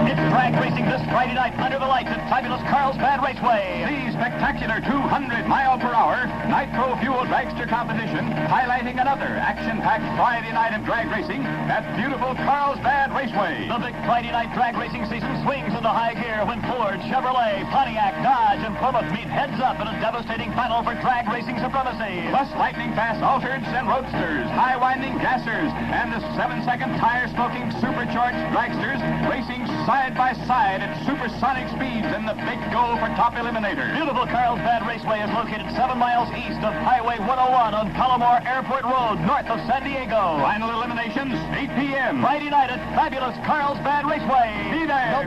It's drag racing this Friday night under the lights at fabulous Carlsbad Raceway. The spectacular 200-mile-per-hour nitro-fuel dragster competition, highlighting another action-packed Friday night of drag racing at beautiful Carlsbad Raceway. The big Friday night drag racing season swings into high gear when Ford, Chevrolet, Pontiac, Dodge, and Plymouth meet heads up in a devastating final for drag racing supremacy. Plus lightning-fast Altereds and Roadsters, high-winding Gassers, and the 7-second tire-smoking supercharged dragsters racing side by side at supersonic speeds in the big go for top eliminator. Beautiful Carlsbad Raceway is located 7 miles east of Highway 101 on Palomar Airport Road, north of San Diego. Final eliminations, 8 p.m. Friday night at fabulous Carlsbad Raceway. Be there.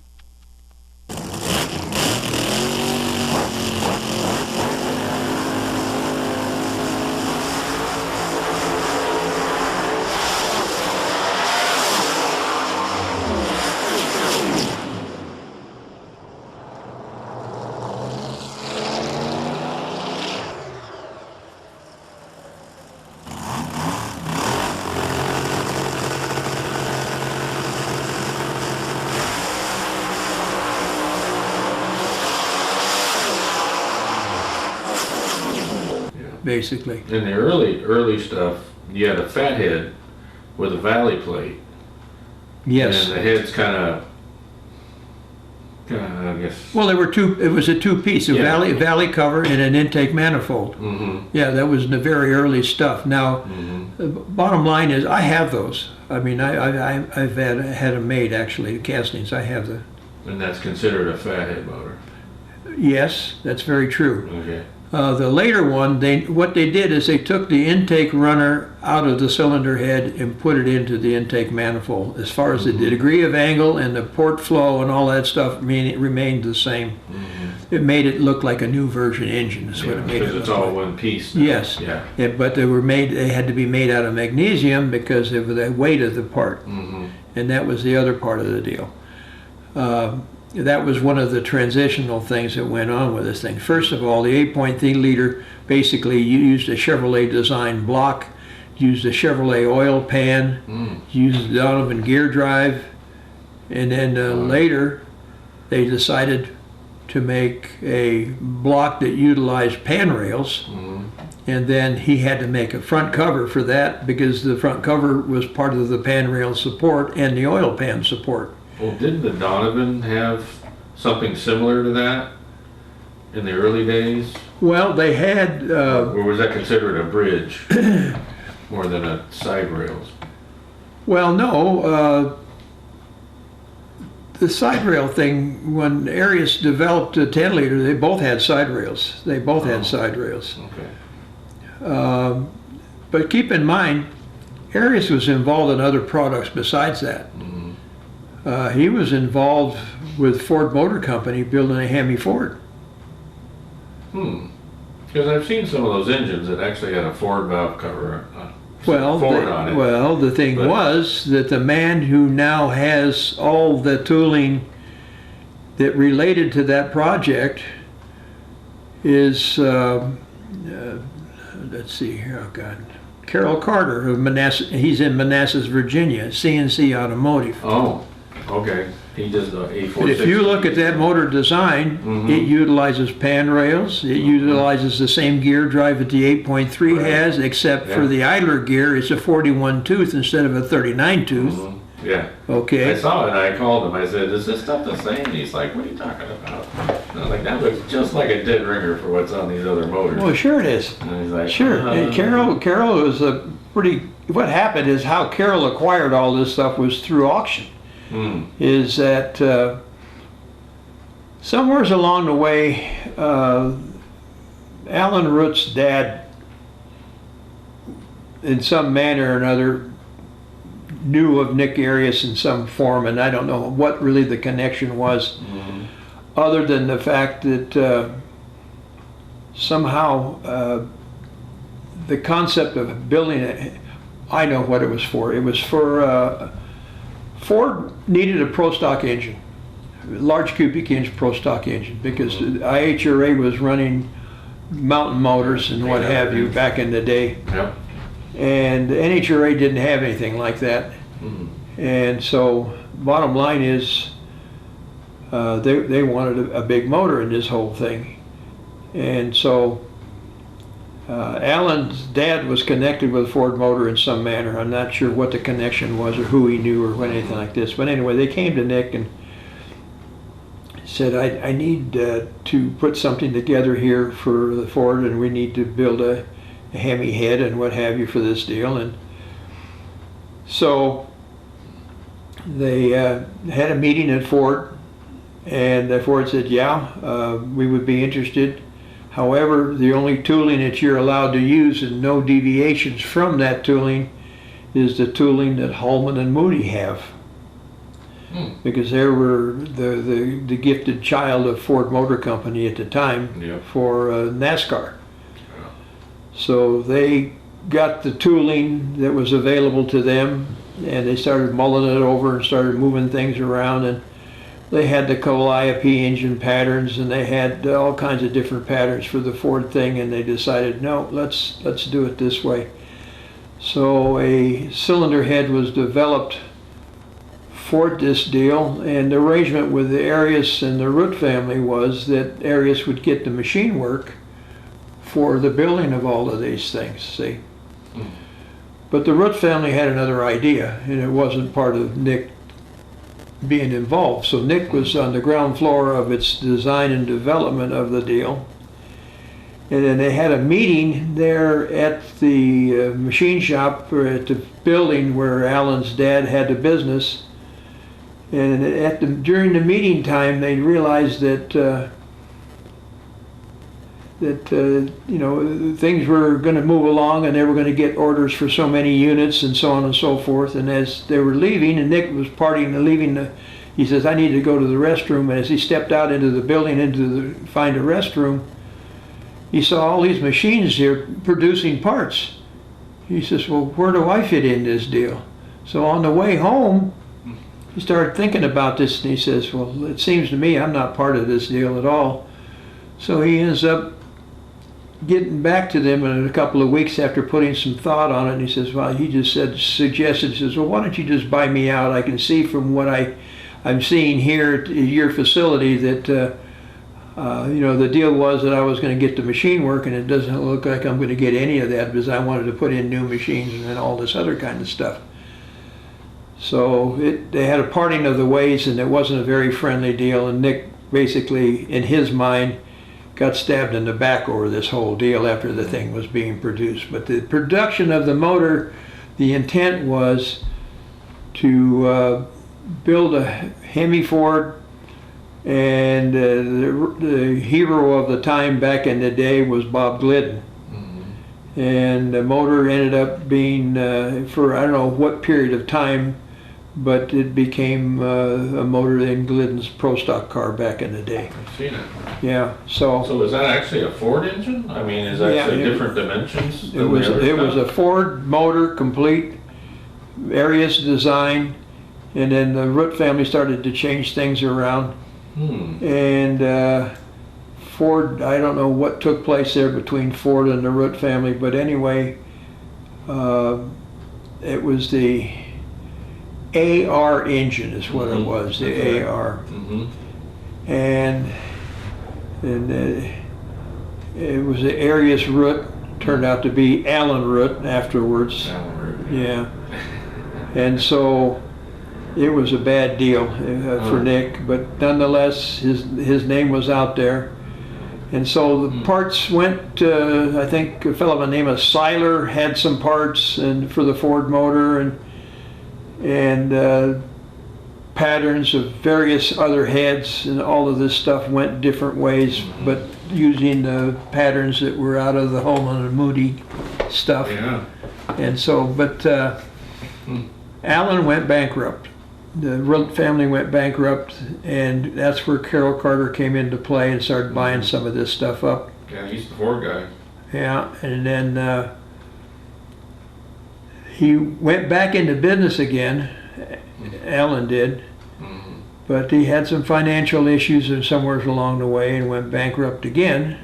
Basically. In the early stuff, you had a fat head with a valley plate. Yes. And the head's kind of, I guess. Well, there were two. It was a two-piece, a valley cover and an intake manifold. Mm-hmm. Yeah, that was the very early stuff. Now, the bottom line is, I have those. I mean, I've had them made actually, the castings. I have the. And that's considered a fat head motor. Yes, that's very true. Okay. The later one, what they did is they took the intake runner out of the cylinder head and put it into the intake manifold. As far as the degree of angle and the port flow and all that stuff remained the same. It made it look like a new version engine. That's what it made it look it's all like. one piece now. Yes. Yeah. But they had to be made out of magnesium because of the weight of the part. And that was the other part of the deal. That was one of the transitional things that went on with this thing. First of all, the 8.3 liter basically used a Chevrolet design block, used a Chevrolet oil pan, used the Donovan gear drive, and then later they decided to make a block that utilized pan rails, and then he had to make a front cover for that because the front cover was part of the pan rail support and the oil pan support. Well, didn't the Donovan have something similar to that in the early days? Well, they had... or was that considered a bridge more than a side rails? Well, no. The side rail thing, when Arias developed a 10 liter, they both had side rails. They both had side rails. Okay. But keep in mind, Arias was involved in other products besides that. He was involved with Ford Motor Company building a Hemi Ford. Because I've seen some of those engines that actually had a Ford valve cover on it. Well, the thing was that the man who now has all the tooling that related to that project is, let's see here, oh God, Carroll Carter of Manassas. He's in Manassas, Virginia, CNC Automotive. Oh. Okay, he does the A460. But if you look at that motor design, it utilizes pan rails. It utilizes the same gear drive that the 8.3 has, except for the idler gear, it's a 41 tooth instead of a 39 tooth. Yeah. Okay. I saw it and I called him. I said, "Is this stuff the same?" And he's like, "What are you talking about?" And I was like, "That looks just like a dead ringer for what's on these other motors." Well, sure it is. And he's like, Sure. And Carroll is a pretty. What happened is how Carroll acquired all this stuff was through auction. Is that somewhere along the way, Alan Root's dad, in some manner or another, knew of Nick Arias in some form, and I don't know what really the connection was, other than the fact that somehow the concept of building it, I know what it was for. It was for Ford needed a pro stock engine, large cubic inch pro stock engine, because IHRA was running mountain motors and what have you back in the day. Yep. And the NHRA didn't have anything like that. And so bottom line is they wanted a big motor in this whole thing. And so Alan's dad was connected with Ford Motor in some manner. I'm not sure what the connection was or who he knew or anything like this. But anyway, they came to Nick and said, I need to put something together here for the Ford, and we need to build a hemi head and what have you for this deal. And so they had a meeting at Ford, and Ford said, yeah, we would be interested. However, the only tooling that you're allowed to use and no deviations from that tooling is the tooling that Holman and Moody have. Because they were the gifted child of Ford Motor Company at the time. Yep. For NASCAR. Yeah. So they got the tooling that was available to them, and they started mulling it over and started moving things around, and they had the Calliope engine patterns, and they had all kinds of different patterns for the Ford thing, and they decided, no, let's do it this way. So a cylinder head was developed for this deal, and the arrangement with the Arias and the Root family was that Arias would get the machine work for the building of all of these things, see? But the Root family had another idea, and it wasn't part of Nick being involved. So Nick was on the ground floor of its design and development of the deal. And then they had a meeting there at the machine shop, or at the building where Alan's dad had the business. And during the meeting time, they realized that you know, things were going to move along, and they were going to get orders for so many units and so on and so forth. And as they were leaving, and Nick was partying and leaving, he says, I need to go to the restroom. And as he stepped out into the building find a restroom, he saw all these machines here producing parts. He says, well, where do I fit in this deal? So on the way home, he started thinking about this, and he says, well, it seems to me I'm not part of this deal at all. So he ends up getting back to them in a couple of weeks after putting some thought on it, and he says, well, he just suggested, he says, well, why don't you just buy me out? I can see from what I'm seeing here at your facility that you know, the deal was that I was going to get the machine work, and it doesn't look like I'm going to get any of that because I wanted to put in new machines and all this other kind of stuff. So they had a parting of the ways, and it wasn't a very friendly deal, and Nick basically, in his mind, got stabbed in the back over this whole deal after the thing was being produced. But the production of the motor, the intent was to build a Hemi Ford, and the hero of the time back in the day was Bob Glidden. And the motor ended up being, for I don't know what period of time, but it became a motor in Glidden's Pro Stock car back in the day. I've seen it. Yeah, so is that actually a Ford engine? I mean, is that actually different dimensions? It was a Ford motor, complete, Arias design, and then the Root family started to change things around. And Ford, I don't know what took place there between Ford and the Root family, but anyway, it was the AR engine is what it was, the AR. And it was the Arias Root, turned out to be Alan Root afterwards. Yeah. And so it was a bad deal for Nick, but nonetheless his name was out there. And so the parts went, I think a fellow by the name of Seiler had some parts and for the Ford motor, and patterns of various other heads, and all of this stuff went different ways, but using the patterns that were out of the Holman and Moody stuff. Yeah. And so, but Alan went bankrupt. The Root family went bankrupt, and that's where Carroll Carter came into play and started buying some of this stuff up. Yeah, he's the Ford guy. Yeah, and then he went back into business again, Alan did, but he had some financial issues and somewhere along the way and went bankrupt again.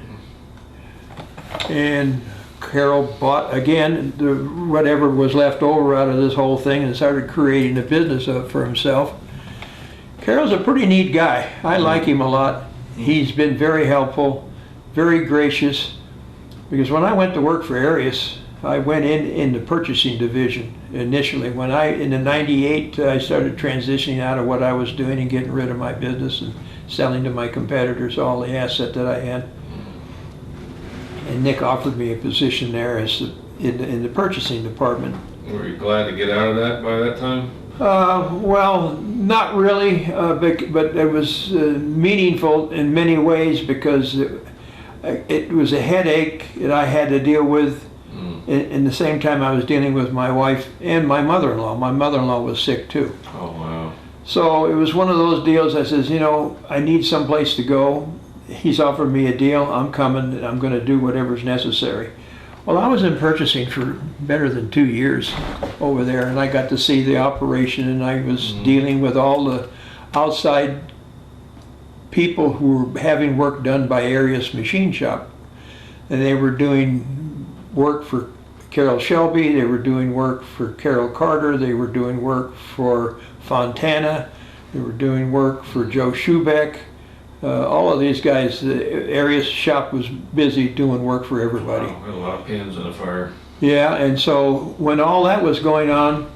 And Carroll bought again whatever was left over out of this whole thing and started creating a business up for himself. Carol's a pretty neat guy. I like him a lot. He's been very helpful, very gracious. Because when I went to work for Arias, I went in the purchasing division initially. In the '98, I started transitioning out of what I was doing and getting rid of my business and selling to my competitors all the asset that I had. And Nick offered me a position there as in the purchasing department. Were you glad to get out of that by that time? Well, not really, but it was meaningful in many ways because it was a headache that I had to deal with. In the same time I was dealing with my wife and my mother-in-law. My mother-in-law was sick too. Oh, wow. So it was one of those deals. I says, you know, I need someplace to go. He's offered me a deal. I'm coming and I'm going to do whatever's necessary. Well, I was in purchasing for better than 2 years over there, and I got to see the operation, and I was dealing with all the outside people who were having work done by Arias Machine Shop. And they were doing work for Carroll Shelby, they were doing work for Carroll Carter, they were doing work for Fontana, they were doing work for Joe Schubeck. All of these guys, the Arias shop was busy doing work for everybody. Wow, a lot of pins in the fire. Yeah, and so when all that was going on,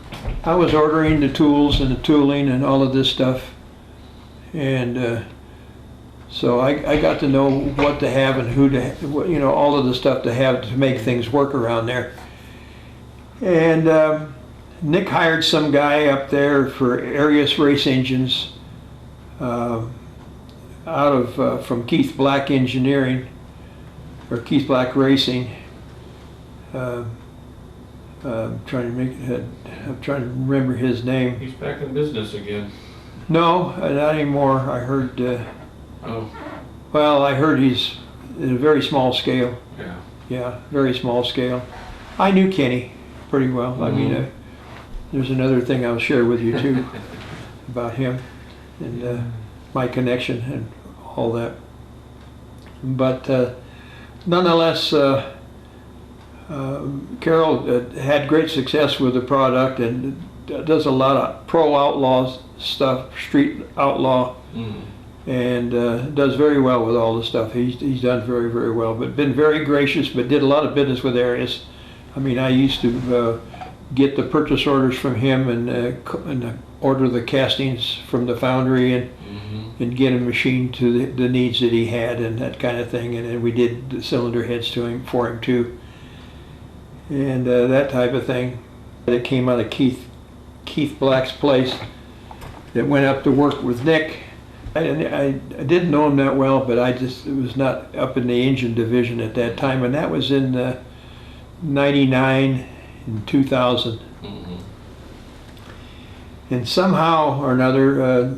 I was ordering the tools and the tooling and all of this stuff. And so I got to know what to have and who to, you know, all of the stuff to have to make things work around there. And Nick hired some guy up there for Arias race engines from Keith Black Engineering, or Keith Black Racing. I'm trying to remember his name. He's back in business again. No, not anymore. I heard. Oh. Well, I heard he's in a very small scale. Yeah. Yeah, very small scale. I knew Kenny pretty well. I mean, there's another thing I'll share with you too about him and my connection and all that. But nonetheless, Carroll had great success with the product and does a lot of pro outlaw stuff, street outlaw, and does very well with all the stuff. He's done very, very well, but been very gracious, but did a lot of business with Arias. I mean, I used to get the purchase orders from him and order the castings from the foundry and get a machine to the needs that he had and that kind of thing. And then we did the cylinder heads for him too. And that type of thing. That came out of Keith Black's place that went up to work with Nick. I didn't know him that well, but it was not up in the engine division at that time, and that was in '99 and 2000. And somehow or another,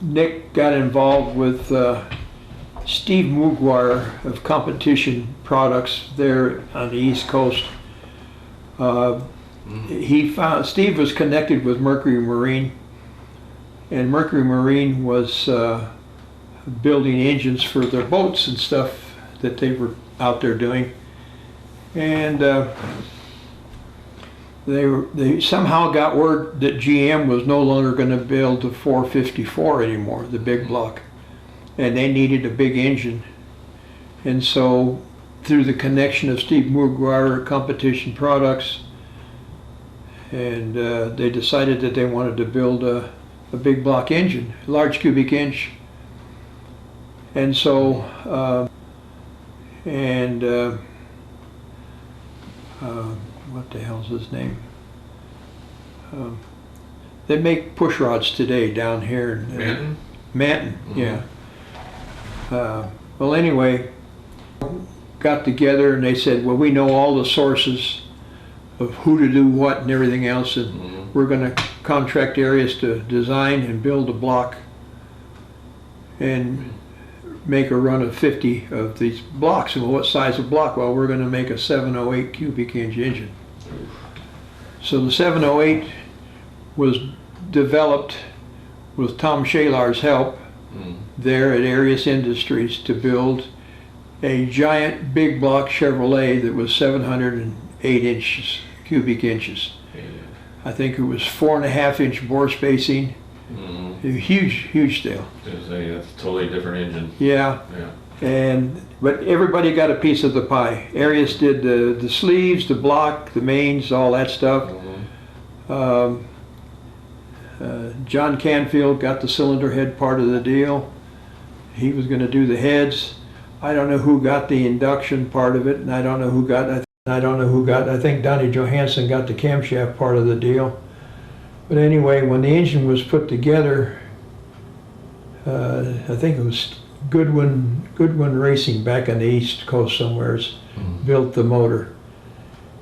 Nick got involved with Steve Mugwire of Competition Products there on the East Coast. Steve was connected with Mercury Marine, and Mercury Marine was building engines for their boats and stuff that they were out there doing. And they somehow got word that GM was no longer going to build the 454 anymore, the big block, and they needed a big engine. And so through the connection of Steve Mugwire, Competition Products, and they decided that they wanted to build a big block engine, a large cubic inch. And so what the hell's his name? They make push rods today down here in Manton. Yeah. Well, anyway, got together and they said, well, we know all the sources of who to do what and everything else, and we're going to contract Arias to design and build a block and make a run of 50 of these blocks. And what size of block? Well, we're going to make a 708 cubic inch engine. So the 708 was developed with Tom Shalar's help there at Arias Industries to build a giant big block Chevrolet that was 708 cubic inches. I think it was 4.5-inch bore spacing. Mm-hmm. A huge deal. Just say that's a totally different engine. Yeah. But everybody got a piece of the pie. Arias did the sleeves, the block, the mains, all that stuff. Mm-hmm. John Canfield got the cylinder head part of the deal. He was going to do the heads. I don't know who got the induction part of it, and I don't know who got. I think Donnie Johansson got the camshaft part of the deal. But anyway, when the engine was put together, I think it was Goodwin Racing back on the East Coast somewheres built the motor.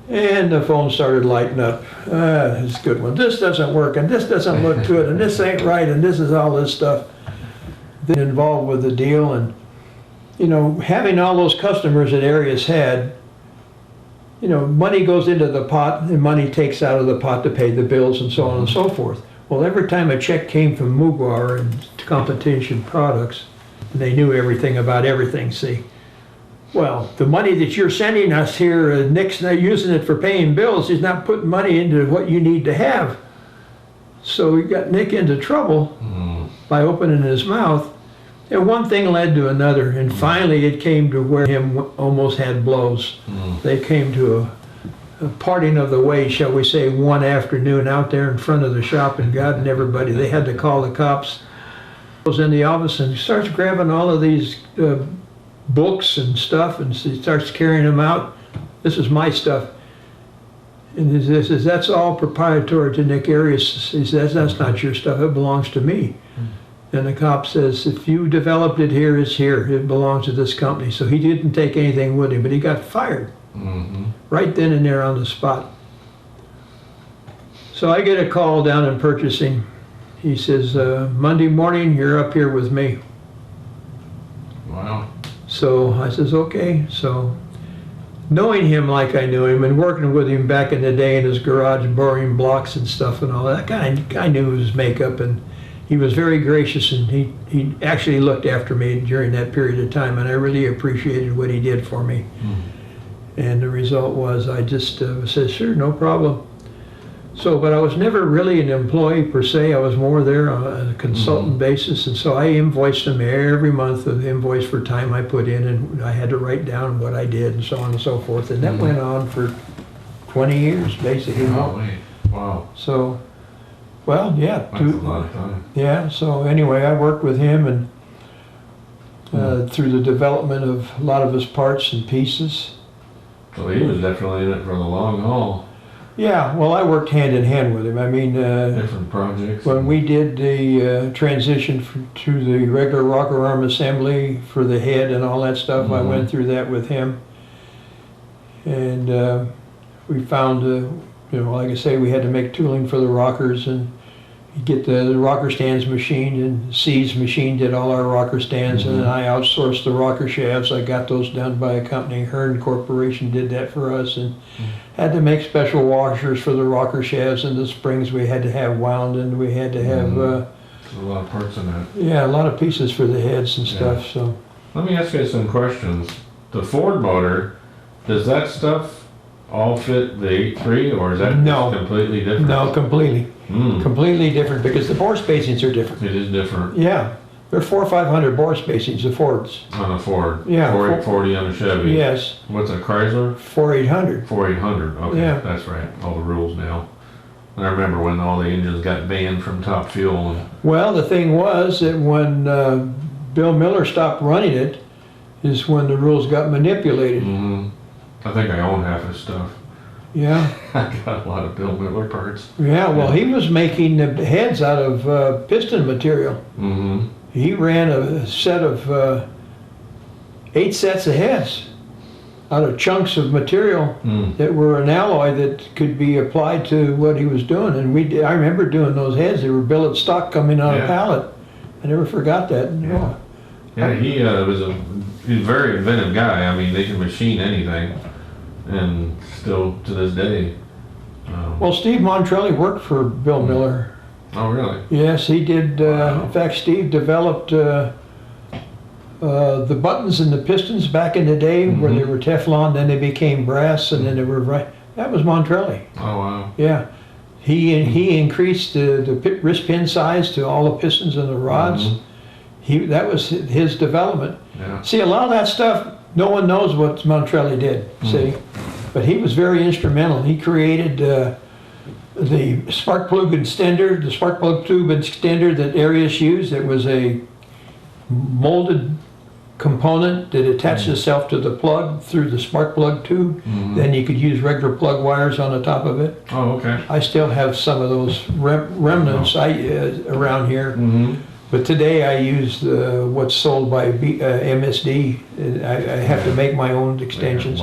And the phone started lighting up. It's a good one. This doesn't work, and this doesn't look good, and this ain't right, and this is all this stuff. Then involved with the deal, and you know, having all those customers that Arias had, you know, money goes into the pot, and money takes out of the pot to pay the bills, and so on and so forth. Well, every time a check came from Mugwar and Competition Products, they knew everything about everything. See. Well, the money that you're sending us here, Nick's not using it for paying bills. He's not putting money into what you need to have. So we got Nick into trouble by opening his mouth. And one thing led to another. And finally it came to where him almost had blows. They came to a parting of the ways, shall we say, one afternoon out there in front of the shop, and God and everybody. They had to call the cops. Goes in the office and starts grabbing all of these books and stuff, and he starts carrying them out. This is my stuff. And he says, that's all proprietary to Nick Arias. He says, that's not your stuff, it belongs to me. And the cop says, if you developed it here, it's here. It belongs to this company. So he didn't take anything with him, but he got fired right then and there on the spot. So I get a call down in purchasing. He says, Monday morning, you're up here with me. Wow. So I says, okay. So knowing him like I knew him and working with him back in the day in his garage boring blocks and stuff and all that, I knew his makeup, and he was very gracious, and he actually looked after me during that period of time, and I really appreciated what he did for me. And the result was I just said, sure, no problem. So, but I was never really an employee per se. I was more there on a consultant basis, and so I invoiced them every month, an invoice for time I put in, and I had to write down what I did and so on and so forth. And that went on for 20 years, basically. Oh, wait. Wow. So, well, yeah. That's a lot of time. Yeah, so anyway, I worked with him and through the development of a lot of his parts and pieces. So he was definitely in it for the long haul. Yeah, well, I worked hand in hand with him. I mean, Different projects. when we did the transition to the regular rocker arm assembly for the head and all that stuff, I went through that with him. And we found, you know, like I say, we had to make tooling for the rockers, and get the rocker stands machined, and C's machine did all our rocker stands, and then I outsourced the rocker shafts. I got those done by a company, Hearn Corporation did that for us, and had to make special washers for the rocker shafts, and the springs we had to have wound, and we had to have There's a lot of parts in that. yeah, a lot of pieces for the heads and stuff. So Let me ask you some questions. The Ford motor, does that stuff all fit the 8.3, or is that No. just completely different? no, completely completely different, because the bore spacings are different. It is different Yeah, they're 400 or 500 bore spacings, the Fords. on a Ford. Yeah. 4840 on a Chevy. Yes, What's a Chrysler? 4800. 4800. Okay, Yeah. that's right. All the rules now. And I remember when all the engines got banned from Top Fuel. And, Well, the thing was that when Bill Miller stopped running it, is when the rules got manipulated. I think I own half his stuff. Yeah, I got a lot of Bill Miller parts. yeah. Well, he was making the heads out of piston material. He ran a set of 8 sets of heads out of chunks of material that were an alloy that could be applied to what he was doing. And I remember doing those heads. They were billet stock coming on a pallet. I never forgot that. Yeah, he was he's a very inventive guy. I mean, they can machine anything, and still to this day. Well, Steve Montrelli worked for Bill Miller. Oh, really? Yes, he did. In fact, Steve developed the buttons and the pistons back in the day where they were Teflon, then they became brass, and then they were that was Montrelli. Oh, wow. Yeah. He increased the wrist pin size to all the pistons and the rods. That was his development. Yeah. See, a lot of that stuff, no one knows what Montrelli did, see? But he was very instrumental. He created the spark plug extender, the spark plug tube extender that Arias used. It was a molded component that attached itself to the plug through the spark plug tube. Then you could use regular plug wires on the top of it. Oh, okay. I still have some of those remnants around here. But today I use what's sold by MSD. I have to make my own extensions.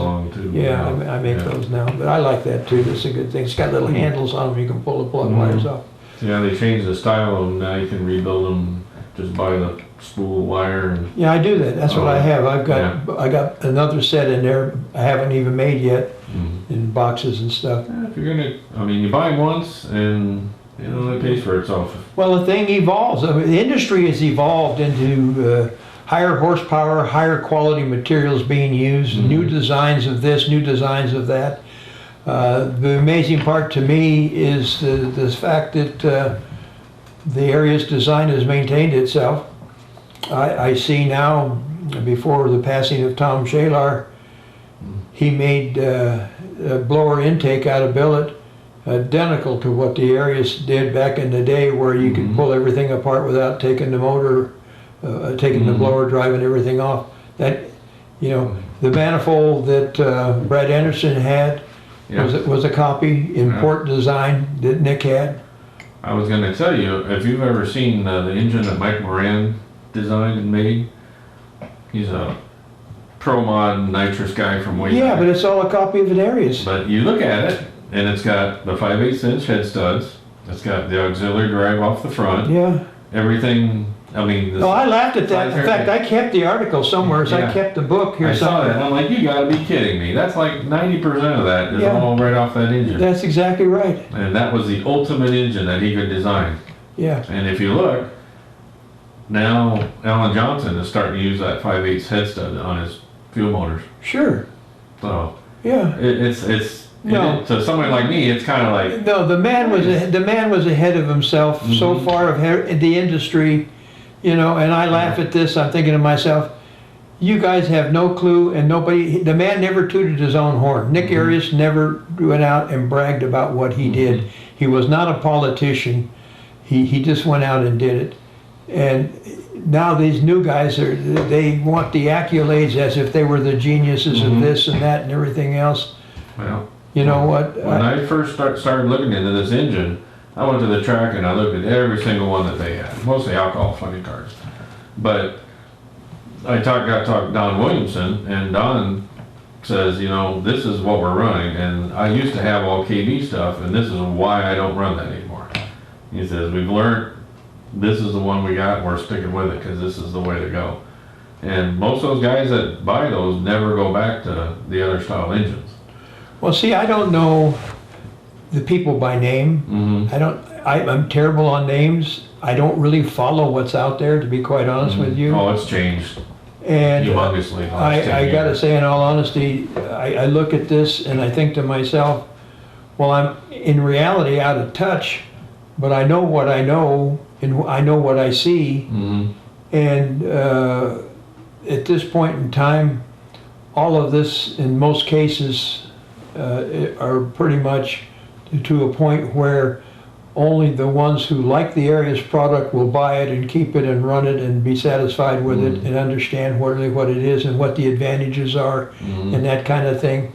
Yeah, I make those now. But I like that too. That's a good thing. It's got little handles on them. You can pull the plug wires off. Yeah, they changed the style of them. Now you can rebuild them just by the spool wire. And Yeah, I do that. That's what I have. I got another set in there. I haven't even made yet in boxes and stuff. yeah, if you're gonna, I mean, you buy them once and you know it pays for itself. Well, the thing evolves. I mean, the industry has evolved into higher horsepower, higher quality materials being used, new designs of this, new designs of that. The amazing part to me is the fact that the Arias design has maintained itself. I see now, before the passing of Tom Shalar, he made a blower intake out of billet identical to what the Arias did back in the day, where you could pull everything apart without taking the motor, taking the blower, driving everything off. That, you know, the manifold that Brad Anderson had was a copy in port design that Nick had. I was going to tell you, if you've ever seen the engine that Mike Moran designed and made, he's a pro mod nitrous guy from way back. But it's all a copy of an Arias. But you look at it, and it's got the 5/8 inch head studs. It's got the auxiliary drive off the front. Yeah. Everything. I mean. I laughed at that. In fact, I kept the article somewhere. So I kept the book here I saw somewhere. that. And I'm like, you got to be kidding me. That's like 90% of that is all right off that engine. That's exactly right. And that was the ultimate engine that he could design. Yeah. And if you look, now Alan Johnson is starting to use that 5/8 head stud on his fuel motors. Sure. So yeah, to somebody like me, it's kind of like the man was ahead of himself so far of the industry, you know. And I laugh at this. I'm thinking to myself, you guys have no clue, and nobody. The man never tooted his own horn. Nick Arias never went out and bragged about what he did. He was not a politician. He just went out and did it. And now these new guys they want the accolades as if they were the geniuses of this and that and everything else. Well, you know what? When I first started looking into this engine, I went to the track and I looked at every single one that they had, mostly alcohol funny cars. But I got to talk to Don Williamson, and Don says, you know, this is what we're running, and I used to have all KV stuff, and this is why I don't run that anymore. He says, we've learned this is the one we got, and we're sticking with it because this is the way to go. And most of those guys that buy those never go back to the other style engines. Well, see, I don't know the people by name. I'm terrible on names. I don't really follow what's out there, to be quite honest with you. Oh, it's changed. And humongously. I got to say, in all honesty, I look at this and I think to myself, well, I'm in reality out of touch, but I know what I know and I know what I see. And at this point in time, all of this, in most cases, are pretty much to a point where only the ones who like the Arias product will buy it and keep it and run it and be satisfied with it and understand what it is and what the advantages are and that kind of thing.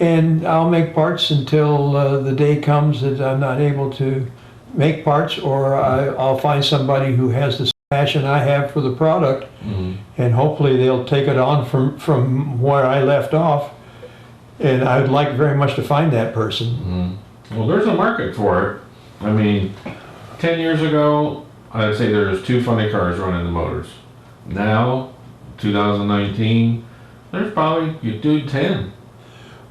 And I'll make parts until the day comes that I'm not able to make parts, or I'll find somebody who has the passion I have for the product, and hopefully they'll take it on from where I left off. And I'd like very much to find that person. Well, there's a market for it. I mean, 10 years ago, I'd say there's 2 funny cars running the motors. Now, 2019, there's probably, you do 10.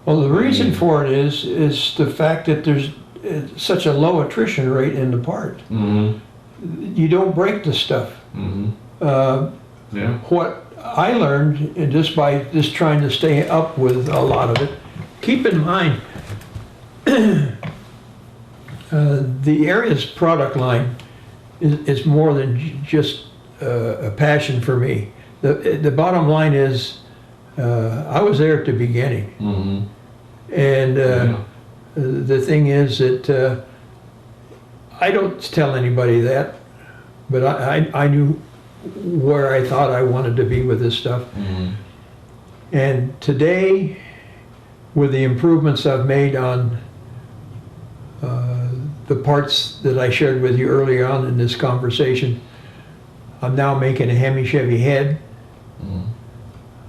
Well, the reason for it is the fact that there's such a low attrition rate in the part. You don't break the stuff. What I learned just by trying to stay up with a lot of it, keep in mind, The Arias product line is more than just a passion for me. The bottom line is, I was there at the beginning. Mm-hmm. And the thing is that I don't tell anybody that, but I knew where I thought I wanted to be with this stuff. Mm-hmm. And today, with the improvements I've made on the parts that I shared with you early on in this conversation, I'm now making a Hemi Chevy head. Mm-hmm.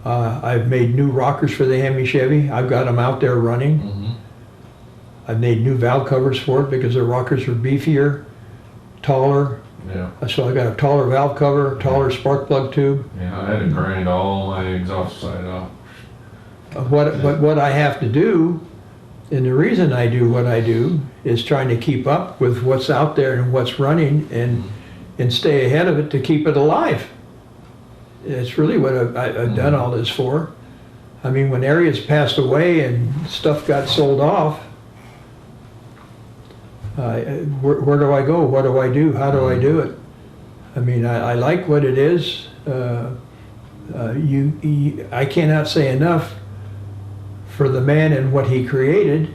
I've made new rockers for the Hemi Chevy. I've got them out there running. Mm-hmm. I've made new valve covers for it because the rockers are beefier, taller. Yeah. So I got a taller valve cover, taller spark plug tube. Yeah, I had to grind all my exhaust side off. But what I have to do, and the reason I do what I do, is trying to keep up with what's out there and what's running and stay ahead of it to keep it alive. It's really what I've done all this for. I mean, when Arias passed away and stuff got sold off, where do I go? What do I do? How do I do it? I mean, I like what it is. I cannot say enough for the man and what he created,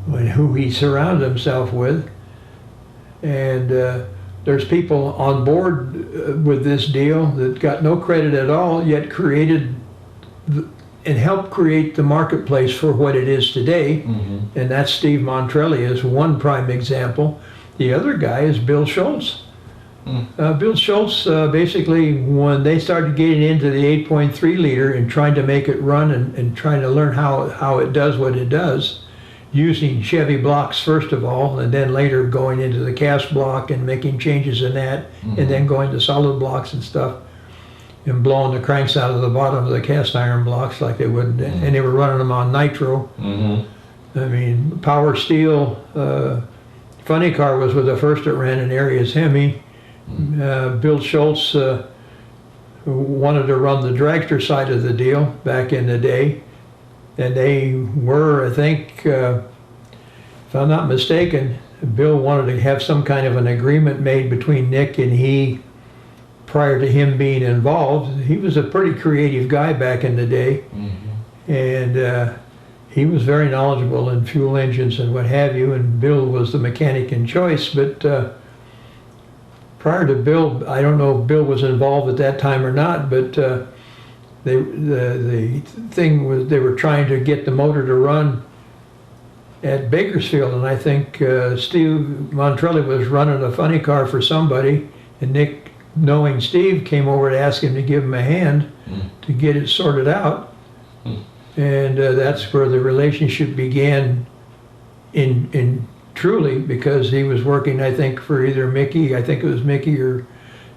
and who he surrounded himself with. And there's people on board with this deal that got no credit at all, yet created and helped create the marketplace for what it is today. Mm-hmm. And that's Steve Montrelli is one prime example. The other guy is Bill Schultz. Bill Schultz, basically, when they started getting into the 8.3 liter and trying to make it run and trying to learn how it does what it does, using Chevy blocks first of all, and then later going into the cast block and making changes in that, Mm-hmm. and then going to solid blocks and stuff, and blowing the cranks out of the bottom of the cast iron blocks like they would, Mm-hmm. and they were running them on nitro. Mm-hmm. I mean, Power Steel, Funny Car was the first that ran an Arias Hemi. Bill Schultz wanted to run the dragster side of the deal back in the day, and they were, I think, if I'm not mistaken, Bill wanted to have some kind of an agreement made between Nick and he prior to him being involved. He was a pretty creative guy back in the day, Mm-hmm. and he was very knowledgeable in fuel engines and what have you, and Bill was the mechanic in choice. But prior to Bill, I don't know if Bill was involved at that time or not, but the thing was they were trying to get the motor to run at Bakersfield, and I think Steve Montrelli was running a Funny Car for somebody, and Nick, knowing Steve, came over to ask him to give him a hand to get it sorted out. And that's where the relationship began in truly, because he was working, I think, for either Mickey, I think it was Mickey, or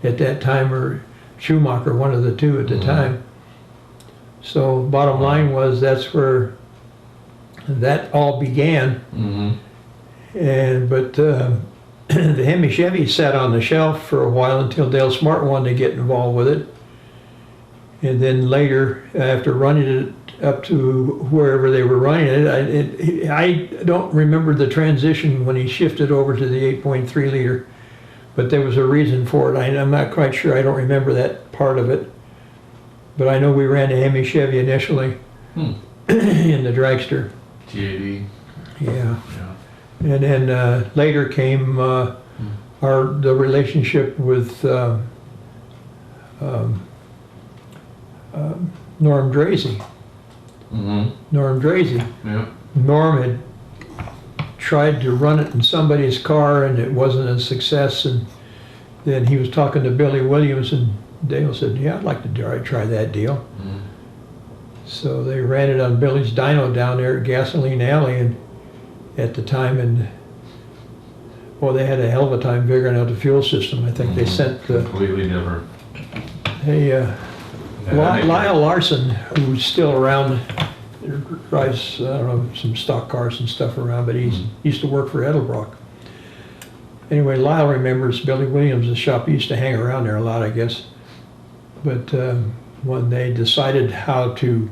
at that time, or Schumacher, one of the two at the time. So bottom line was that's where that all began. Mm-hmm. But the Hemi Chevy sat on the shelf for a while until Dale Smart wanted to get involved with it. And then later, after running it up to wherever they were running it, I don't remember the transition when he shifted over to the 8.3 liter, but there was a reason for it. I'm not quite sure. I don't remember that part of it. But I know we ran a Hemi Chevy initially in the dragster. TAD. Yeah. And then later came the relationship with Norm Drazy. Mm-hmm. Norm Drazy. Yeah. Norm had tried to run it in somebody's car and it wasn't a success, and then he was talking to Billy Williams, and Dale said, yeah, I'd like to try that deal. Mm-hmm. So they ran it on Billy's dyno down there at Gasoline Alley and at the time, and well, they had a hell of a time figuring out the fuel system. I think they sent completely different. Lyle Larson, who's still around, drives, I don't know, some stock cars and stuff around, but he used to work for Edelbrock. Anyway, Lyle remembers Billy Williams, the shop. He used to hang around there a lot, I guess. But when they decided how to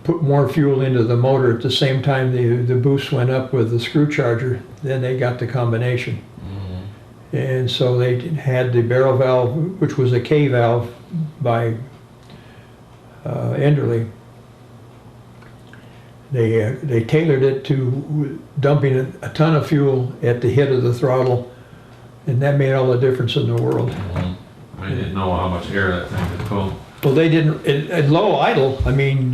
put more fuel into the motor at the same time the boost went up with the screw charger, then they got the combination. And so they had the barrel valve, which was a K valve by Enderley. They tailored it to dumping a ton of fuel at the hit of the throttle, and that made all the difference in the world. I didn't know how much air that thing could pull. Well, they didn't, at low idle, I mean,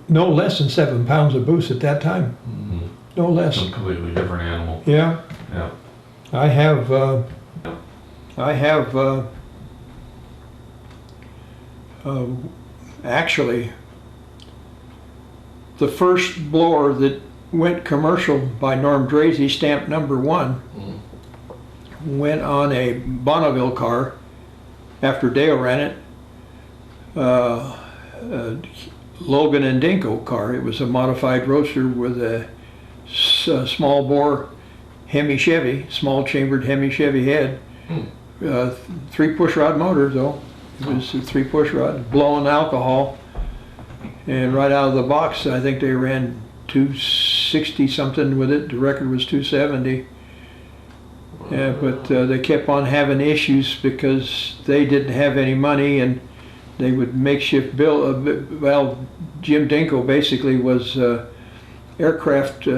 no less than 7 pounds of boost at that time. No less. It's a completely different animal. Yeah. Yeah. I have actually, the first blower that went commercial by Norm Drazy, stamped #1, went on a Bonneville car after Dale ran it. Logan and Dinko car. It was a modified roadster with a small bore hemi Chevy, small chambered hemi Chevy head. 3 push rod motor though. It was a 3 push rod, blowing alcohol. And right out of the box, I think they ran 260 something with it. The record was 270. Yeah, but they kept on having issues because they didn't have any money, and they would makeshift build. Well, Jim Dinko basically was aircraft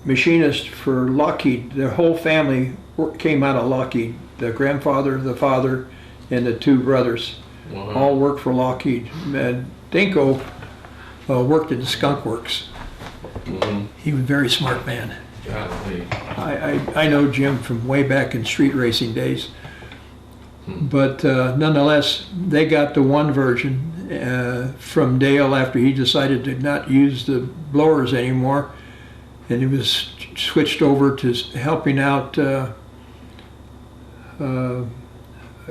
machinist for Lockheed. Their whole family came out of Lockheed. The grandfather, the father, and the 2 brothers all worked for Lockheed. And Dinko worked at the Skunk Works. He was a very smart man. I know Jim from way back in street racing days. But nonetheless, they got the one version from Dale after he decided to not use the blowers anymore, and it was switched over to helping out a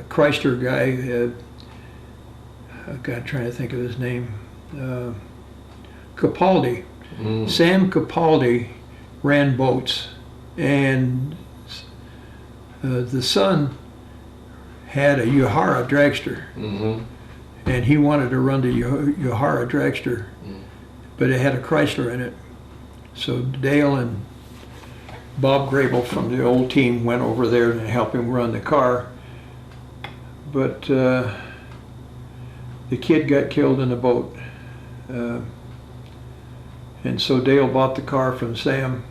Chrysler guy. God, trying to think of his name. Capaldi. Sam Capaldi ran boats, and the son had a Yahara dragster, and he wanted to run the Yahara dragster, but it had a Chrysler in it. So Dale and Bob Grable from the old team went over there and helped him run the car, but the kid got killed in the boat, and so Dale bought the car from Sam,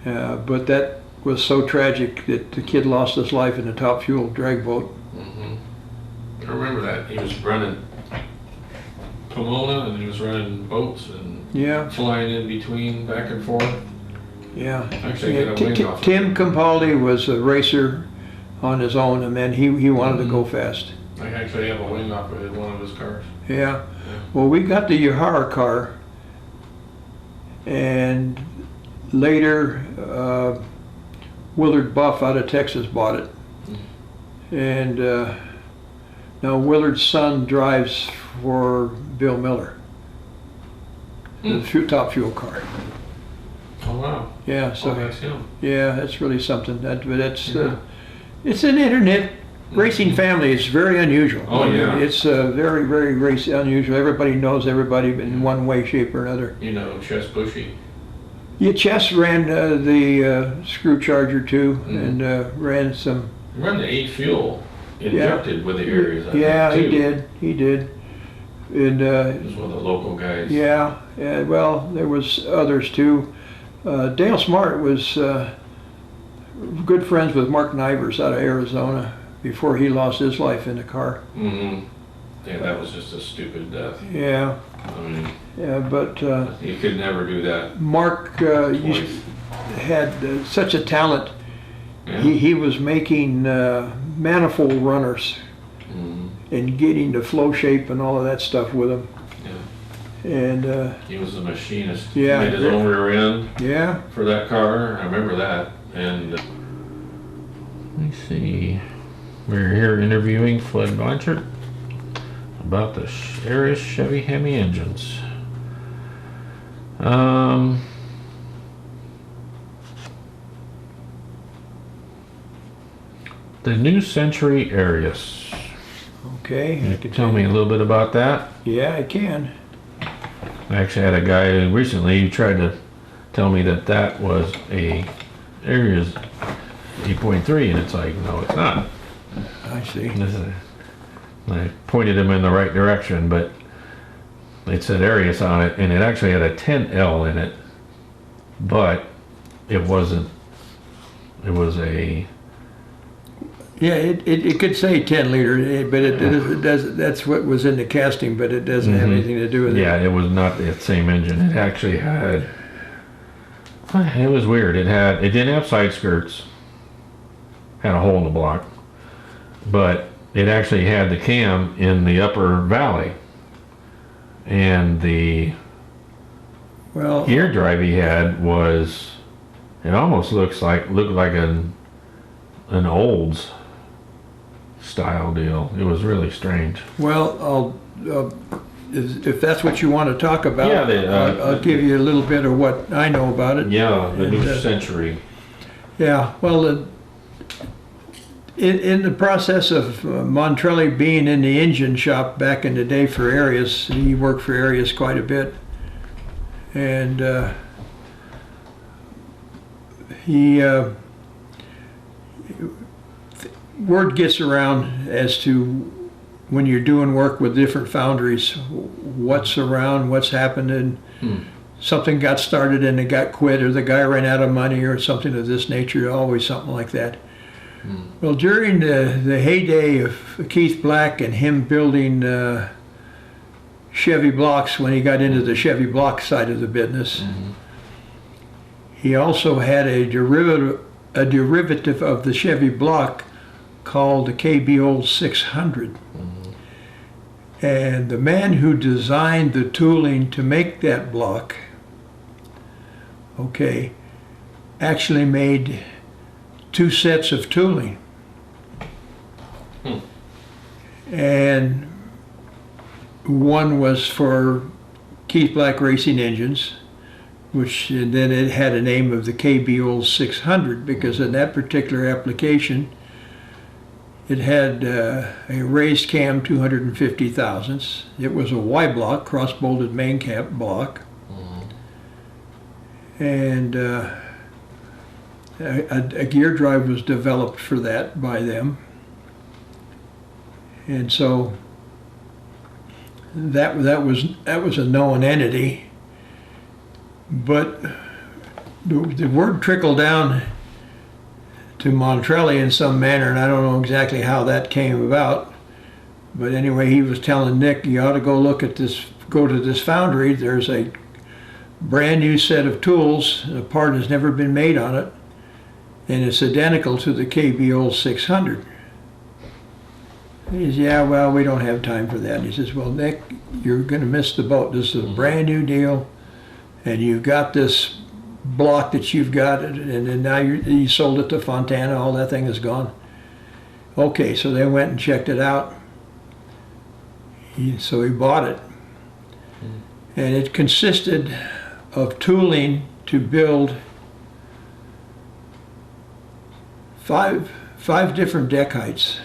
but that was so tragic that the kid lost his life in a top fuel drag boat. I remember that. He was running Pomona, and he was running boats and flying in between, back and forth. Yeah. Actually, get a wing off. Tim Capaldi was a racer on his own, and then he wanted to go fast. I actually have a wing off of one of his cars. Yeah. Well, we got the Yahara car, and later Willard Buff out of Texas bought it. And now Willard's son drives for Bill Miller, the top fuel car. Oh wow! Yeah, so that's him. Yeah, that's really something. But it's an internet racing family. It's very unusual. Oh yeah, it's very, very unusual. Everybody knows everybody in one way, shape, or another. You know, Chess Bushy. Yeah, Chess ran the screw charger too, and ran some. He ran the 8 fuel injected with the Arias. He did. And he was one of the local guys. Yeah, well, there was others too. Dale Smart was good friends with Mark Nivers out of Arizona before he lost his life in the car. Yeah, that was just a stupid death. Yeah. I mean, yeah, but you could never do that. Mark had such a talent. Yeah. He was making manifold runners and getting the flow shape and all of that stuff with them. Yeah. And he was a machinist. Yeah. He made his own rear end. Yeah. For that car, I remember that. And let me see. We're here interviewing Floyd Blanchard about the Arias Chevy Hemi engines. The New Century Arias. Okay. You can tell me a little bit about that? Yeah, I can. I actually had a guy recently who tried to tell me that that was a Arias 8.3, and it's like, no, it's not. I see. I pointed him in the right direction, but it said Arias on it, and it actually had a 10L in it, but it wasn't. It was a. Yeah, it could say 10 liter, but it does. That's what was in the casting, but it doesn't have anything to do with it. Yeah, it was not the same engine. It actually had. It was weird. It didn't have side skirts. Had a hole in the block, but it actually had the cam in the upper valley, and the gear drive he had was. It almost looked like an Olds style deal. It was really strange. Well, if that's what you want to talk about, yeah, I'll give you a little bit of what I know about it. Yeah, the new Century. Yeah, well, in the process of Montrelli being in the engine shop back in the day for Arias, he worked for Arias quite a bit, and word gets around as to when you're doing work with different foundries, what's around, what's happening. Something got started and it got quit, or the guy ran out of money, or something of this nature. Always something like that. Well, during the heyday of Keith Black and him building Chevy blocks, when he got into the Chevy block side of the business, he also had a derivative of the Chevy block called the KBO 600. And the man who designed the tooling to make that block, actually made 2 sets of tooling. And one was for Keith Black racing engines, and then it had a name of the KBO 600, because in that particular application it had a raised cam 250 thousandths. It was a Y block, cross-bolted main cap block, and a gear drive was developed for that by them, and so that was a known entity. But the word trickled down to Montrelli in some manner, and I don't know exactly how that came about. But anyway, he was telling Nick, you ought to go look at this, go to this foundry. There's a brand new set of tools. A part has never been made on it, and it's identical to the KBO 600. He says, yeah, well, we don't have time for that. And he says, well, Nick, you're going to miss the boat. This is a brand new deal. And you've got this block that you've got, and now you sold it to Fontana, all that thing is gone. Okay, so they went and checked it out. So he bought it. And it consisted of tooling to build five different deck heights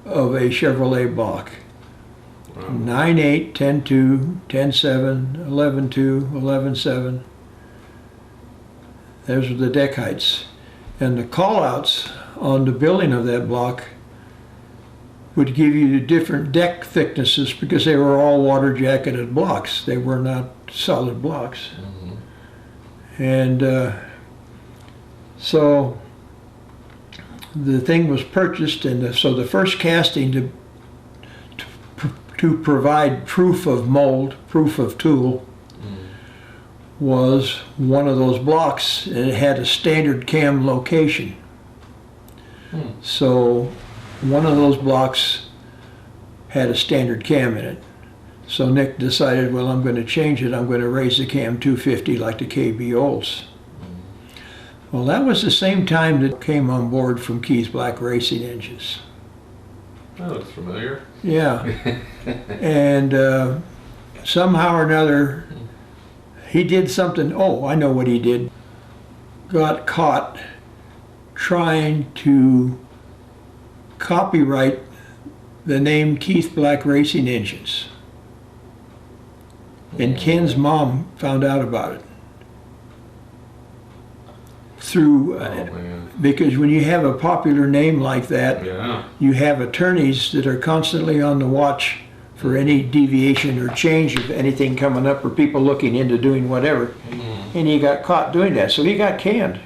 of a Chevrolet block. 9.8, 10.2, 10.7, 11.2, 11.7. Those are the deck heights. And the call-outs on the building of that block would give you the different deck thicknesses, because they were all water-jacketed blocks. They were not solid blocks. And so the thing was purchased, and so the first casting to provide proof of mold, proof of tool, was one of those blocks, and it had a standard cam location. So one of those blocks had a standard cam in it. So Nick decided, well, I'm going to change it. I'm going to raise the cam 250 like the KBOs. Well, that was the same time that came on board from Keith Black Racing Engines. That looks familiar. Yeah. And somehow or another, he did something. Oh, I know what he did. Got caught trying to copyright the name Keith Black Racing Engines. And Ken's mom found out about it through, because when you have a popular name like that, you have attorneys that are constantly on the watch for any deviation or change of anything coming up or people looking into doing whatever. And he got caught doing that, so he got canned.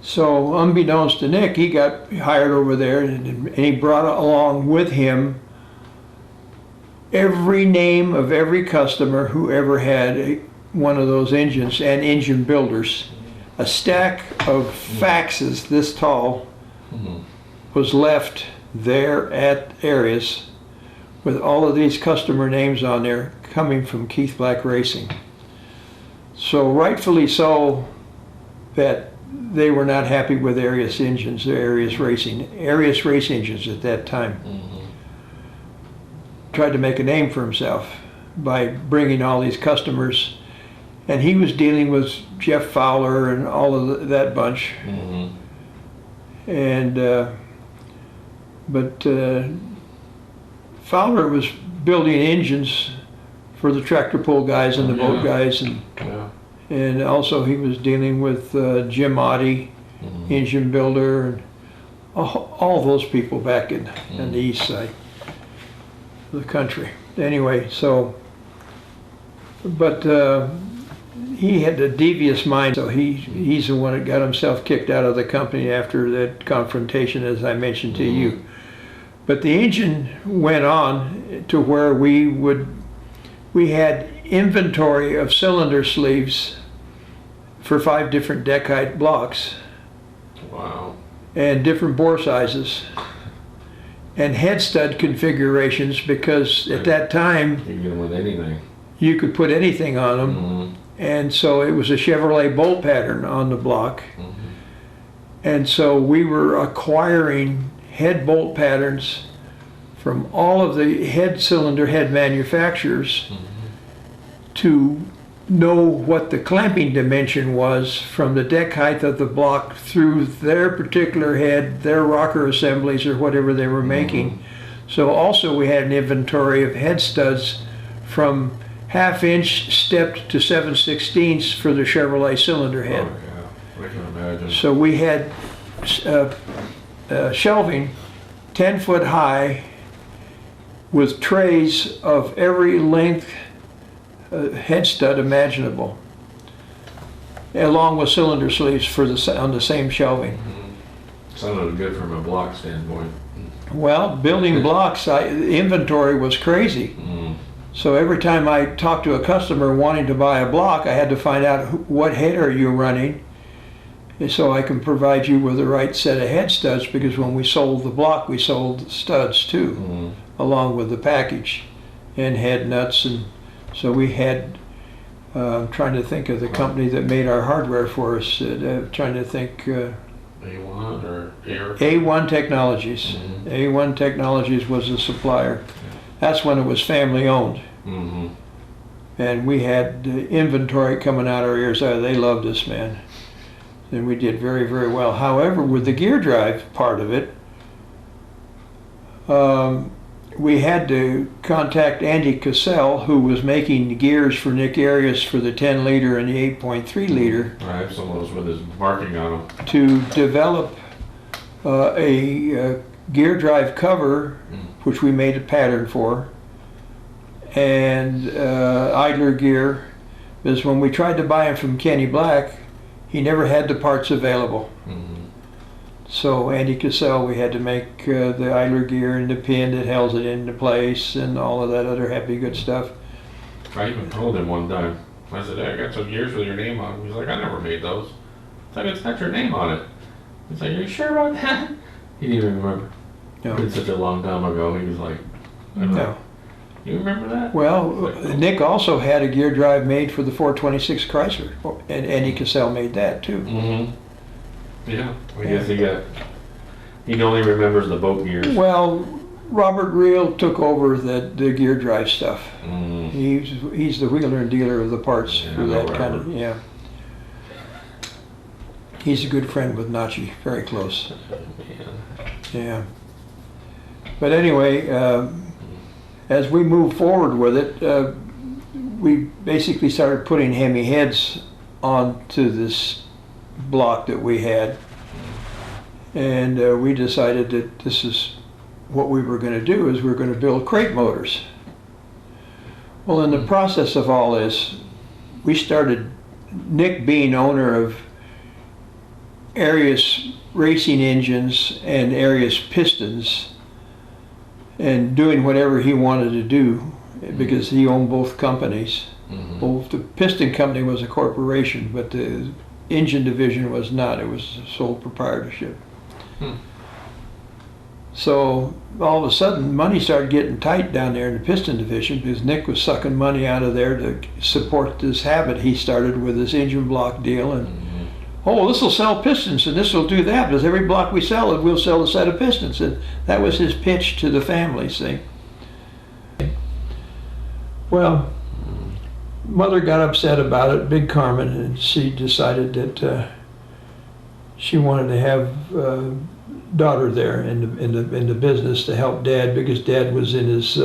So unbeknownst to Nick, he got hired over there, and he brought along with him every name of every customer who ever had one of those engines and engine builders. A stack of faxes this tall was left there at Arias with all of these customer names on there coming from Keith Black Racing. So rightfully so that they were not happy with Arias engines, Arias race engines at that time. Tried to make a name for himself by bringing all these customers, and he was dealing with Jeff Fowler and all of that bunch. And but Fowler was building engines for the tractor pull guys and the boat guys, and also he was dealing with Jim Oddie, engine builder, and all those people back in the east side of the country. Anyway, so, but he had a devious mind, so he's the one that got himself kicked out of the company after that confrontation, as I mentioned to you. But the engine went on to where we had inventory of cylinder sleeves for 5 different deck height blocks. Wow. And different bore sizes and head stud configurations, because at that time You can get them with anything. you could put anything on them. And so it was a Chevrolet bolt pattern on the block. And so we were acquiring head bolt patterns from all of the cylinder head manufacturers to know what the clamping dimension was from the deck height of the block through their particular head, their rocker assemblies or whatever they were making. So also we had an inventory of head studs from 1/2 inch stepped to 7/16 for the Chevrolet cylinder head. Oh yeah, I can imagine. So we had shelving 10 foot high with trays of every length head stud imaginable, along with cylinder sleeves for on the same shelving. Sounded good from a block standpoint. Well, building blocks, inventory was crazy. So every time I talked to a customer wanting to buy a block, I had to find out what head are you running, and so I can provide you with the right set of head studs, because when we sold the block, we sold studs too, along with the package and head nuts. And so we had, trying to think of the company that made our hardware for us, trying to think. A1 or Air? A1 Technologies. A1 Technologies was the supplier. That's when it was family owned. And we had inventory coming out our ears. They loved us, man. And we did very, very well. However, with the gear drive part of it, we had to contact Andy Cassell, who was making gears for Nick Arias for the 10 liter and the 8.3 liter. I have some of those with his marking on them. To develop a gear drive cover, which we made a pattern for, and idler gear, because when we tried to buy him from Kenny Black, he never had the parts available. So Andy Cassell, we had to make the idler gear and the pin that held it into place and all of that other happy good stuff. I even told him one time, I said, hey, I got some gears with your name on them. He's like, I never made those. It's like, it's got your name on it. He's like, are you sure about that? He didn't even remember. No. It's such a long time ago. He was like, No. You remember that? Well, Nick also had a gear drive made for the 426 Chrysler, and Andy Cassell made that too. Yeah, I guess he only remembers the boat gears. Well, Robert Reel took over the gear drive stuff. He's the wheeler and dealer of the parts for that kind of, He's a good friend with Nachi, very close. Yeah. But anyway, as we moved forward with it, we basically started putting hemi heads onto this block that we had. And we decided that this is what we were going to do, is we were going to build crate motors. Well, in the process of all this, we started, Nick being owner of Arias racing engines and Arias pistons, and doing whatever he wanted to do because he owned both companies. Both the piston company was a corporation, but the engine division was not. It was sole proprietorship. So all of a sudden, money started getting tight down there in the piston division because Nick was sucking money out of there to support this habit he started with this engine block deal. And oh, this will sell pistons and this will do that, because every block we sell, we'll sell a set of pistons. And that was his pitch to the family, see. Well, Mother got upset about it, Big Carmen, and she decided that she wanted to have daughter there in the business to help Dad, because Dad was in his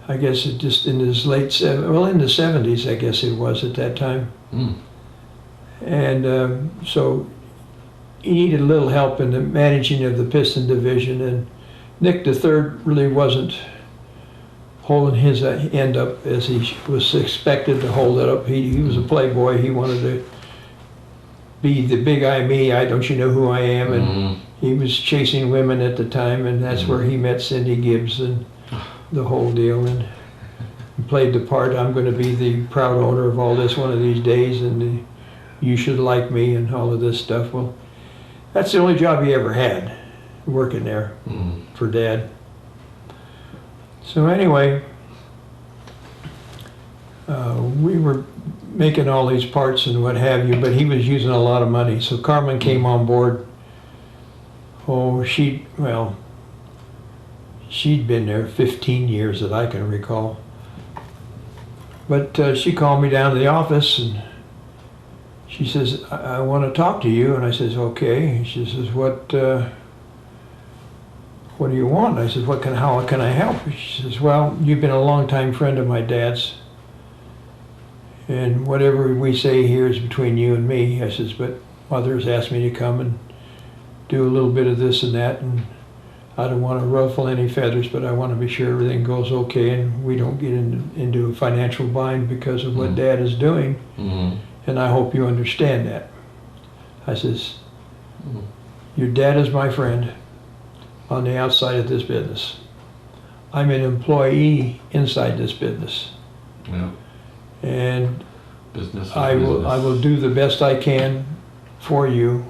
I guess just in his in the 70s, I guess it was at that time. And so he needed a little help in the managing of the piston division, and Nick III really wasn't holding his end up as he was expected to hold it up. He was a playboy. He wanted to be the big me, don't you know who I am? And he was chasing women at the time, and that's where he met Cindy Gibbs and the whole deal, and played the part, I'm going to be the proud owner of all this one of these days, and you should like me and all of this stuff. Well, that's the only job he ever had, working there for Dad. So anyway, we were making all these parts and what have you, but he was using a lot of money. So Carmen came on board. Oh, she'd been there 15 years that I can recall. But she called me down to the office and she says, I want to talk to you. And I says, okay. She says, what do you want? I said, how can I help? She says, well, you've been a long-time friend of my dad's, and whatever we say here is between you and me. I says, but Mother's asked me to come and do a little bit of this and that, and I don't want to ruffle any feathers, but I want to be sure everything goes okay and we don't get into a financial bind because of what Dad is doing, and I hope you understand that. I says, your dad is my friend on the outside of this business. I'm an employee inside this business. Yeah. And Business I will do the best I can for you.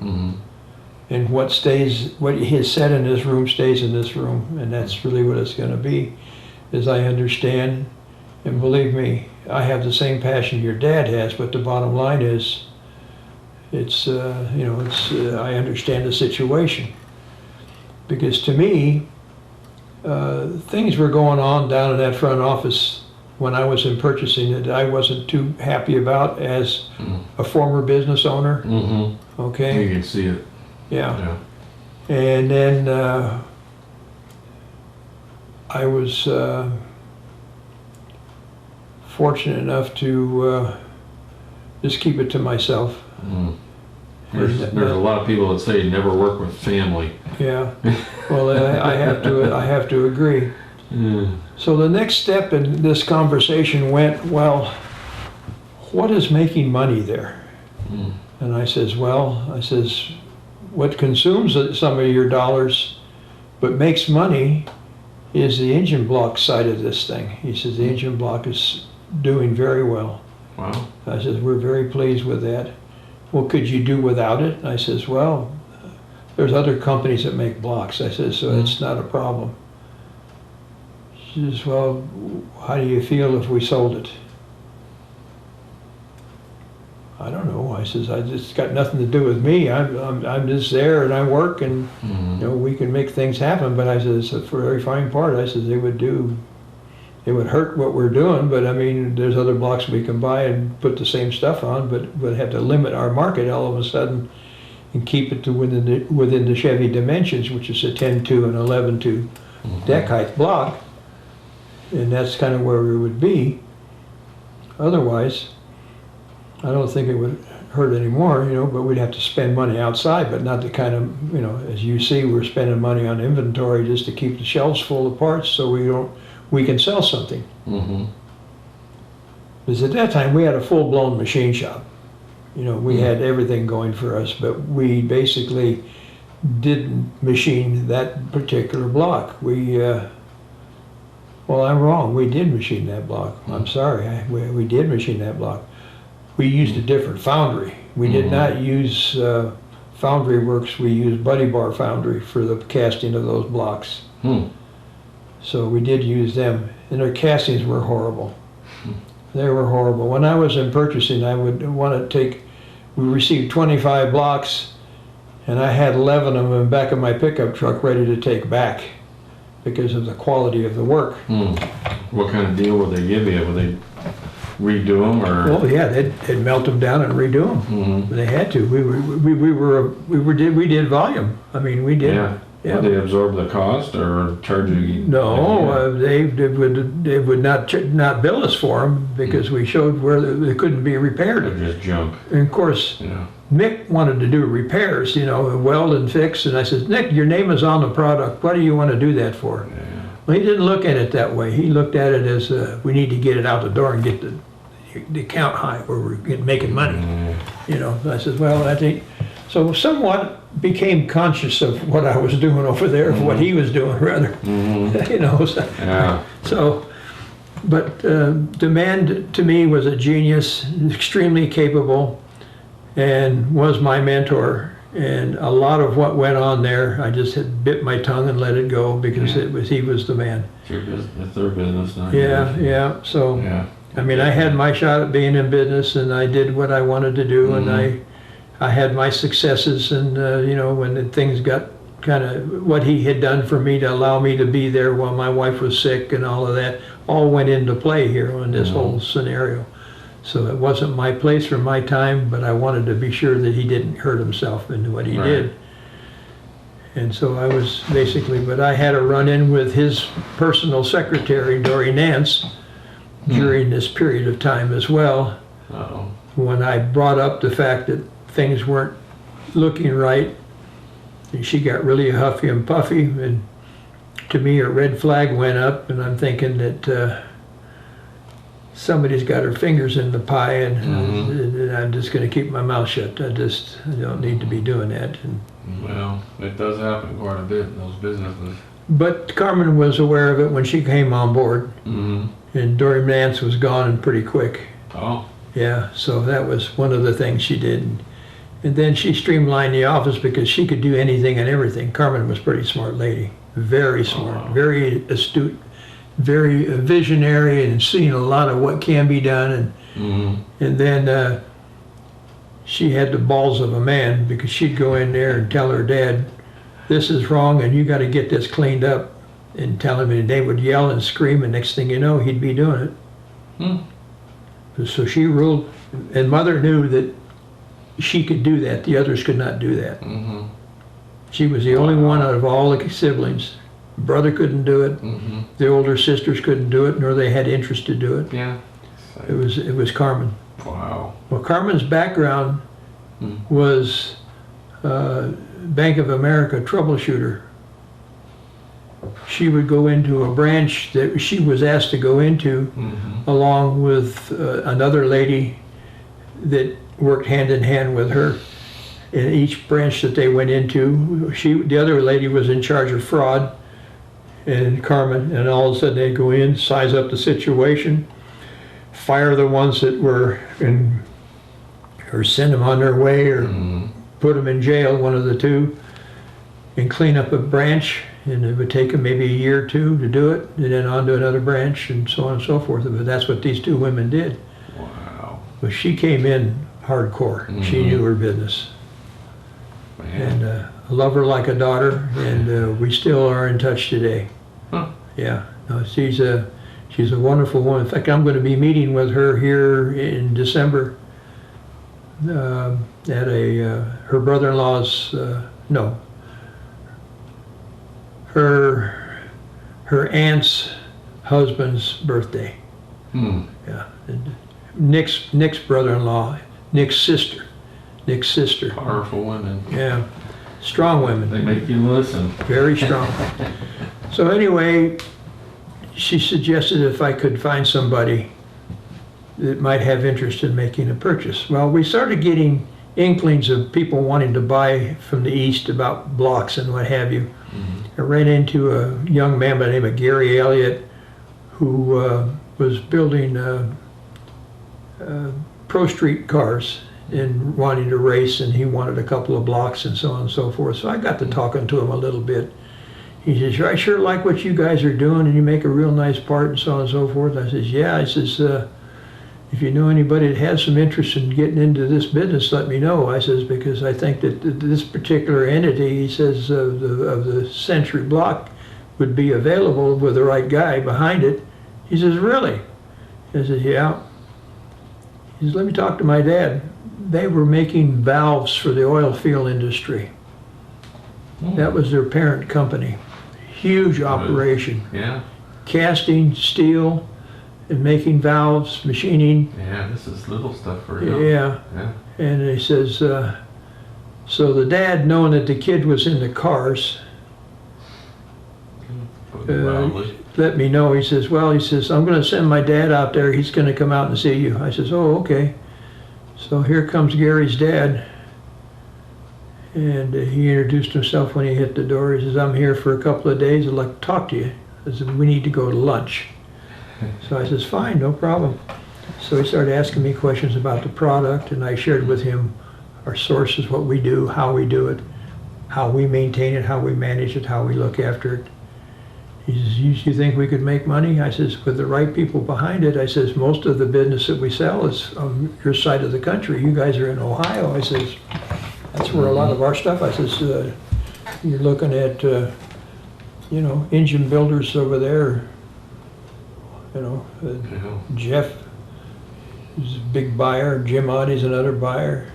And what is said in this room stays in this room, and that's really what it's going to be, as I understand. And believe me, I have the same passion your dad has, but the bottom line is, it's I understand the situation. Because to me, things were going on down in that front office when I was in purchasing that I wasn't too happy about as a former business owner. Okay? You can see it. Yeah. And then I was fortunate enough to just keep it to myself. There's a lot of people that say never work with family. Yeah. Well, I have to agree. So the next step in this conversation went, well, what is making money there? And I says, what consumes some of your dollars but makes money is the engine block side of this thing. He says, the engine block is doing very well. Wow. I says, we're very pleased with that. Well, could you do without it? And I says, well, there's other companies that make blocks. I says, so it's not a problem. She says, well, how do you feel if we sold it? I don't know. I says, it's got nothing to do with me. I'm just there and I work, and we can make things happen. But I says, for a very fine part, I says it would hurt what we're doing. But I mean, there's other blocks we can buy and put the same stuff on, but would have to limit our market all of a sudden and keep it to within the Chevy dimensions, which is a 10-2 and 11-2 deck height block, and that's kind of where we would be. Otherwise, I don't think it would hurt anymore, you know, but we'd have to spend money outside, but not the kind of, you know, as you see, we're spending money on inventory just to keep the shelves full of parts so we can sell something. Because at that time, we had a full-blown machine shop. You know, we had everything going for us, but we basically didn't machine that particular block. Well, I'm wrong. We did machine that block. I'm sorry. We did machine that block. We used a different foundry. We did not use Foundry Works. We used Buddy Bar Foundry for the casting of those blocks. So we did use them, and their castings were horrible. They were horrible. When I was in purchasing, I would want to we received 25 blocks, and I had 11 of them in the back of my pickup truck ready to take back because of the quality of the work. What kind of deal would they give you? Would they redo them, or? Well, yeah, they'd melt them down and redo them. They had to. We did volume. I mean, we did. Yeah. Would they absorb the cost or charge you? No, they would not bill us for them because we showed where they couldn't be repaired. They're just junk. And of course, Mick wanted to do repairs, you know, weld and fix. And I said, Nick, your name is on the product. What do you want to do that for? Well, he didn't look at it that way. He looked at it as we need to get it out the door and get the account high where we're making money. You know, I said, well, I think so. Somewhat became conscious of what I was doing over there, of what he was doing, rather. You know. So, but Demand to me was a genius, extremely capable, and was my mentor. And a lot of what went on there, I just had bit my tongue and let it go because he was the man. It's your business. It's their business now. Yeah. So, I mean, I had my shot at being in business, and I did what I wanted to do, and I had my successes, and you know, when things got kind of what he had done for me to allow me to be there while my wife was sick and all of that, all went into play here on this whole scenario. So it wasn't my place or my time, but I wanted to be sure that he didn't hurt himself in what he did. And so I was basically, but I had a run-in with his personal secretary, Dory Nance, during this period of time as well. When I brought up the fact that things weren't looking right, and she got really huffy and puffy, and to me a red flag went up, and I'm thinking that somebody's got her fingers in the pie, and I'm just going to keep my mouth shut. I don't need to be doing that. And, well, it does happen quite a bit in those businesses. But Carmen was aware of it when she came on board, and Dory Nance was gone and pretty quick. Yeah, so that was one of the things she did. And then she streamlined the office because she could do anything and everything. Carmen was a pretty smart lady, very smart, very astute, very visionary, and seen a lot of what can be done. And then she had the balls of a man because she'd go in there and tell her dad, this is wrong and you got to get this cleaned up, and tell him, and they would yell and scream, and next thing you know, he'd be doing it. So she ruled, and Mother knew that she could do that. The others could not do that. She was the only one out of all the siblings. Brother couldn't do it. The older sisters couldn't do it, nor they had interest to do it. It was Carmen. Wow. Well, Carmen's background was Bank of America troubleshooter. She would go into a branch that she was asked to go into, along with another lady that worked hand in hand with her. In each branch that they went into, the other lady was in charge of fraud, and Carmen, and all of a sudden they'd go in, size up the situation, fire the ones that were in, or send them on their way, or put them in jail, one of the two, and clean up a branch. And it would take them maybe a year or two to do it, and then on to another branch, and so on and so forth. But that's what these two women did. Wow. But she came in hardcore. She knew her business. And I love her like a daughter, and we still are in touch today. Yeah, no, she's a wonderful woman. In fact, I'm going to be meeting with her here in December at her brother-in-law's, no, her aunt's husband's birthday. Yeah, and Nick's brother-in-law, Nick's sister. Powerful women. Yeah, strong women. They make you listen. Very strong. So anyway, she suggested if I could find somebody that might have interest in making a purchase. Well, we started getting inklings of people wanting to buy from the east about blocks and what have you. I ran into a young man by the name of Gary Elliott who was building Pro Street cars and wanting to race, and he wanted a couple of blocks and so on and so forth. So I got to talking to him a little bit. He says, I sure like what you guys are doing, and you make a real nice part and so on and so forth. I says, yeah. I says, if you know anybody that has some interest in getting into this business, let me know. I says, because I think that this particular entity, he says, of the Century block would be available with the right guy behind it. He says, really? I says, yeah. He says, let me talk to my dad. They were making valves for the oil field industry. That was their parent company. Huge operation. Yeah. Casting steel and making valves, machining. Yeah, this is little stuff for him. Yeah. Yeah. And he says, so the dad, knowing that the kid was into cars, let me know. He says, well, he says, I'm going to send my dad out there. He's going to come out and see you. I says, oh, okay. So here comes Gary's dad. And he introduced himself when he hit the door. He says, I'm here for a couple of days. I'd like to talk to you. I said, we need to go to lunch. So I says, fine, no problem. So he started asking me questions about the product, and I shared with him our sources, what we do, how we do it, how we maintain it, how we manage it, how we look after it. He says, you think we could make money? I says, with the right people behind it. I says, most of the business that we sell is on your side of the country. You guys are in Ohio. I says, that's where a lot of our stuff. I says, you're looking at, you know, engine builders over there. You know, Jeff is a big buyer. Jim Audie's another buyer.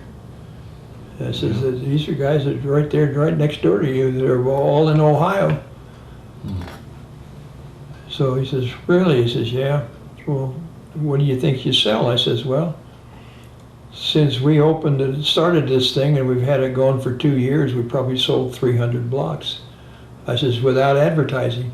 I says, these are guys that are right there, right next door to you. They're all in Ohio. So he says, really? He says, yeah. Well, what do you think you sell? I says, well, since we started this thing and we've had it going for 2 years, we probably sold 300 blocks. I says, without advertising.